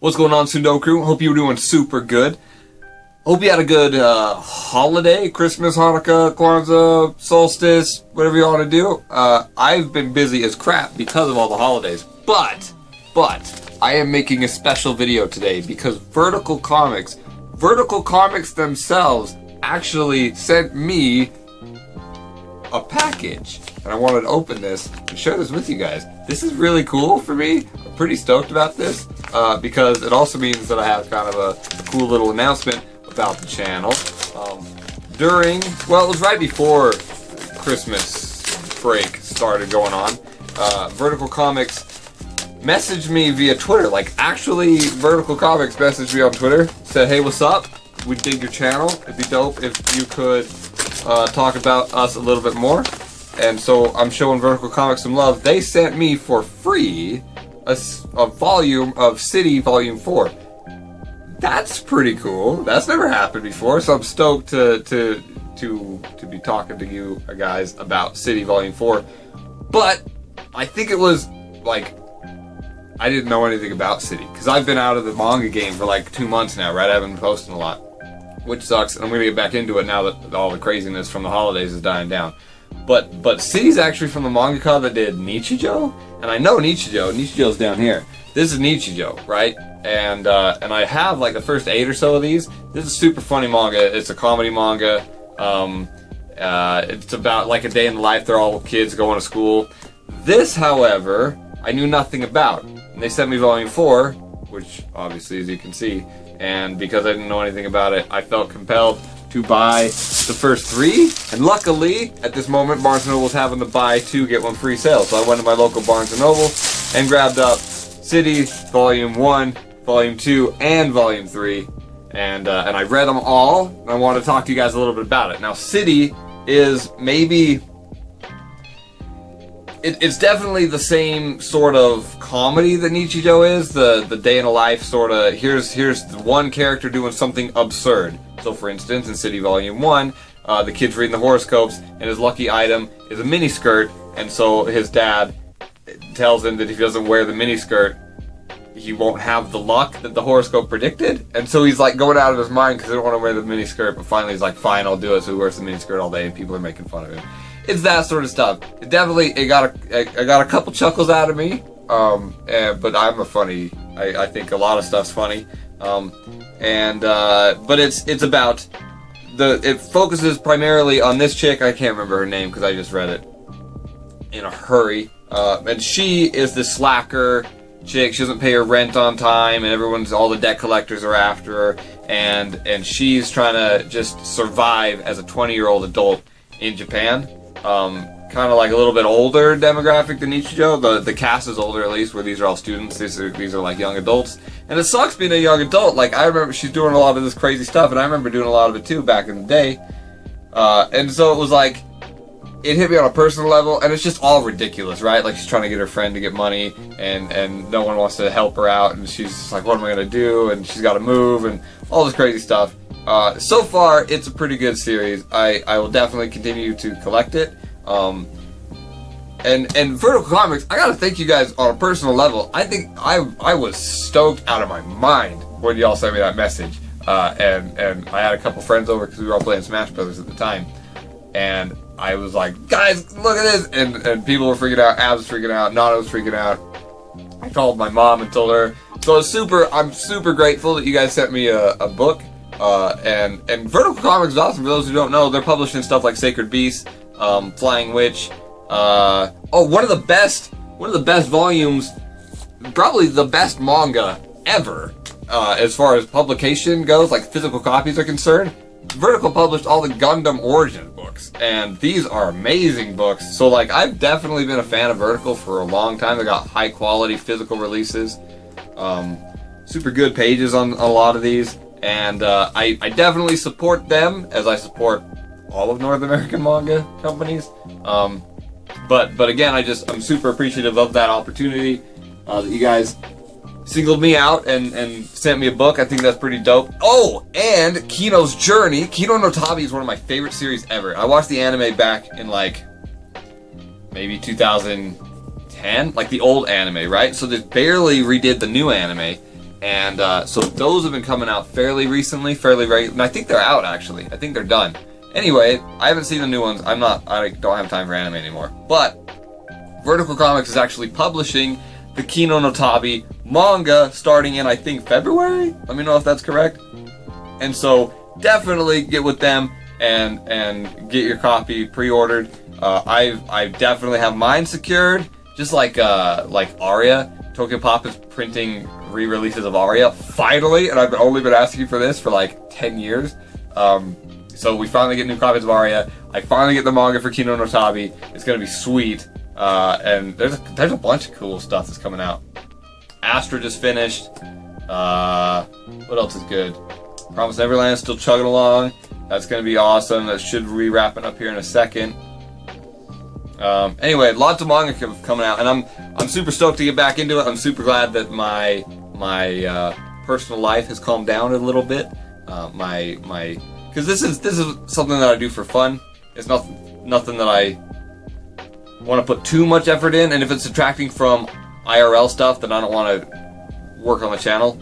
What's going on, Tsundoku? Hope you're doing super good. Hope you had a good holiday, Christmas, Hanukkah, Kwanzaa, solstice, whatever you want to do. I've been busy as crap because of all the holidays, but I am making a special video today because Vertical Comics themselves actually sent me a package, and I wanted to open this and share this with you guys. This is really cool for me. I'm pretty stoked about this because it also means that I have kind of a cool little announcement about the channel. Well, it was right before Christmas break started going on. Vertical Comics messaged me via Twitter. Like, actually, Vertical Comics messaged me on Twitter, said, "Hey, what's up? We dig your channel. It'd be dope if you could talk about us a little bit more." And so I'm showing Vertical Comics some love. They sent me for free a volume of City Volume 4. That's pretty cool. That's never happened before, so I'm stoked to be talking to you guys about City Volume 4. But I think it was like, I didn't know anything about City because I've been out of the manga game for like 2 months now, right? I haven't been posting a lot, which sucks. And I'm gonna get back into it now that all the craziness from the holidays is dying down. But City's actually from the mangaka that did 𝐁𝐫𝐶, and I know 𝐁𝐫𝐶. 𝐁𝐫𝐶's down here. This is 𝐁𝐫𝐶, right? And I have like the first 8 or so of these. This is a super funny manga. It's a comedy manga. It's about like a day in the life. They're all kids going to school. This, however, I knew nothing about. And they sent me Volume 4, which obviously, as you can see, and because I didn't know anything about it, I felt compelled to buy the first 3. And luckily, at this moment, Barnes & Noble's having the buy 2 get 1 free sale. So I went to my local Barnes & Noble and grabbed up City Volume 1, Volume 2, and Volume 3. And I read them all, and I want to talk to you guys a little bit about it. Now, City is maybe... It's definitely the same sort of comedy that 𝐁𝐫𝐶 is. The day in a life sort of, here's one character doing something absurd. So for instance, in City Volume 1, the kid's reading the horoscopes, and his lucky item is a miniskirt, and so his dad tells him that if he doesn't wear the miniskirt, he won't have the luck that the horoscope predicted. And so he's like going out of his mind because he don't want to wear the miniskirt, but finally he's like, fine, I'll do it. So he wears the miniskirt all day, and people are making fun of him. It's that sort of stuff. It definitely, I got a couple chuckles out of me, but I'm a funny, I think a lot of stuff's funny, but it's about, it focuses primarily on this chick. I can't remember her name because I just read it in a hurry, and she is the slacker chick. She doesn't pay her rent on time, and all the debt collectors are after her, and she's trying to just survive as a 20-year-old adult in Japan. Kind of like a little bit older demographic than 𝐁𝐫𝐶. The cast is older, at least, where these are all students. These are like young adults, and it sucks being a young adult. Like, I remember she's doing a lot of this crazy stuff, and I remember doing a lot of it too back in the day. And so it was like, it hit me on a personal level, and it's just all ridiculous, right? Like, she's trying to get her friend to get money, and no one wants to help her out, and she's just like, what am I gonna do? And she's got to move, and all this crazy stuff. So far, it's a pretty good series. I will definitely continue to collect it. And Vertical Comics, I gotta thank you guys on a personal level. I think I was stoked out of my mind when y'all sent me that message. And I had a couple friends over because we were all playing Smash Brothers at the time. And I was like, guys, look at this! And people were freaking out, Abs was freaking out, Nana was freaking out. I called my mom and told her. So I'm super grateful that you guys sent me a book. And Vertical Comics is awesome. For those who don't know, they're publishing stuff like Sacred Beast, Flying Witch. One of the best volumes, probably the best manga ever, as far as publication goes, like physical copies are concerned. Vertical published all the Gundam Origin books, and these are amazing books. So like, I've definitely been a fan of Vertical for a long time. They got high quality physical releases, super good pages on a lot of these. And I definitely support them, as I support all of North American manga companies. But again, I'm super appreciative of that opportunity that you guys singled me out and sent me a book. I think that's pretty dope. Oh, and Kino's Journey. Kino no Tabi is one of my favorite series ever. I watched the anime back in like maybe 2010, like the old anime, right? So they barely redid the new anime. And so those have been coming out fairly recently, fairly regular. And I think they're out actually. I think they're done. Anyway, I haven't seen the new ones. I don't have time for anime anymore. But Vertical Comics is actually publishing the Kino no Tabi manga starting in, I think, February? Let me know if that's correct. And so definitely get with them and get your copy pre-ordered. I definitely have mine secured. Just like Aria. Tokyopop is printing re-releases of Aria, finally, and I've only been asking for this for like 10 years. So we finally get new copies of Aria. I finally get the manga for Kino no Tabi. It's gonna be sweet. And there's a bunch of cool stuff that's coming out. Astra just finished. What else is good? Promised Neverland is still chugging along. That's gonna be awesome. That should be wrapping up here in a second. Anyway, lots of manga coming out, and I'm super stoked to get back into it. I'm super glad that my personal life has calmed down a little bit. Because this is something that I do for fun. It's nothing that I want to put too much effort in, and if it's subtracting from IRL stuff, then I don't want to work on the channel.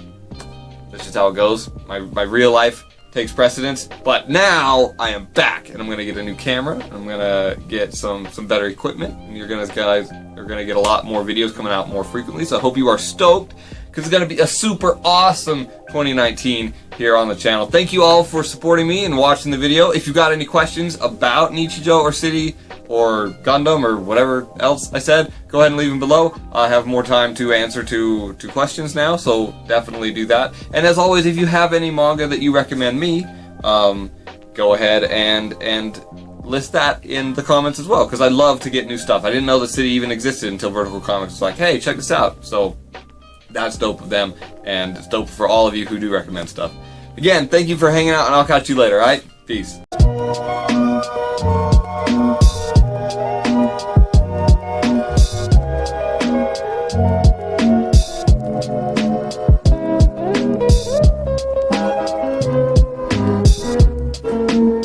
That's just how it goes. My real life takes precedence. But now I am back, and I'm gonna get a new camera. I'm gonna get some better equipment, and you guys are gonna get a lot more videos coming out more frequently. So I hope you are stoked, because it's gonna be a super awesome 2019 here on the channel. Thank you all for supporting me and watching the video. If you got any questions about Nichijou or City or Gundam or whatever else I said, go ahead and leave them below. I have more time to answer to questions now, so definitely do that. And as always, if you have any manga that you recommend me, go ahead and list that in the comments as well, because I love to get new stuff. I didn't know the City even existed until Vertical Comics was like, hey, check this out. So that's dope of them, and it's dope for all of you who do recommend stuff. Again, thank you for hanging out, and I'll catch you later, alright? Peace.